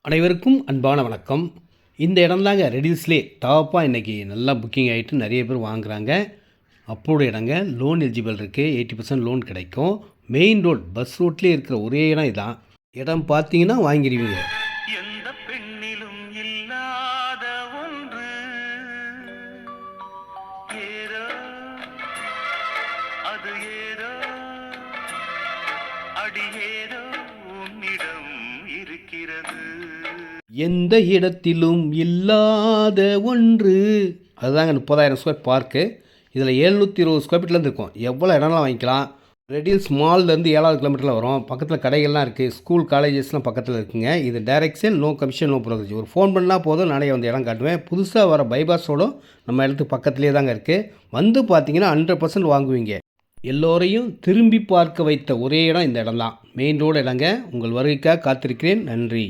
அனைவருக்கும் அன்பான வணக்கம். இந்த இடம் தாங்க ரெடில்ஸ்லே டாப்பாக இன்றைக்கி நல்லா புக்கிங் ஆகிட்டு நிறைய பேர் வாங்குகிறாங்க. அப்போது இடங்க லோன் எலிஜிபிள் இருக்குது, 80% லோன் கிடைக்கும். மெயின் ரோட் பஸ் ரூட்லேயே இருக்கிற ஒரே இடம் இதான். இடம் பார்த்தீங்கன்னா வாங்கிடுவீங்க. எந்த பெண்ணிலும் இல்லாத ஒன்று ஏதோ அது ஏதோ அடியேதோ உன்னிடம் இருக்கிறது, எந்த இடத்திலும் இல்லாத ஒன்று. அதுதாங்க 30,000 ஸ்கொயர் பார்க்கு. இதில் 720 ஸ்கொயர் ஃபீட்லேருந்து இருக்கும். எவ்வளோ இடம்லாம் வாங்கிக்கலாம். ரெடில்ஸ் மால்லேருந்து 7வது கிலோமீட்டரில் வரும். பக்கத்தில் கடைகள்லாம் இருக்குது, ஸ்கூல் காலேஜஸ்லாம் பக்கத்தில் இருக்குங்க. இது direction, no commission, no brokerage. ஒரு ஃபோன் பண்ணால் போதும், நானே வந்து இடம் காட்டுவேன். புதுசாக வர பைபாஸோடும் நம்ம இடத்துக்கு பக்கத்துலேயே தாங்க இருக்குது. வந்து பார்த்தீங்கன்னா 100% வாங்குவீங்க. எல்லோரையும் திரும்பி பார்க்க வைத்த ஒரே இடம் இந்த இடம் தான். மெயின் ரோடு இடங்க. உங்கள் வருகைக்காக காத்திருக்கிறேன். நன்றி.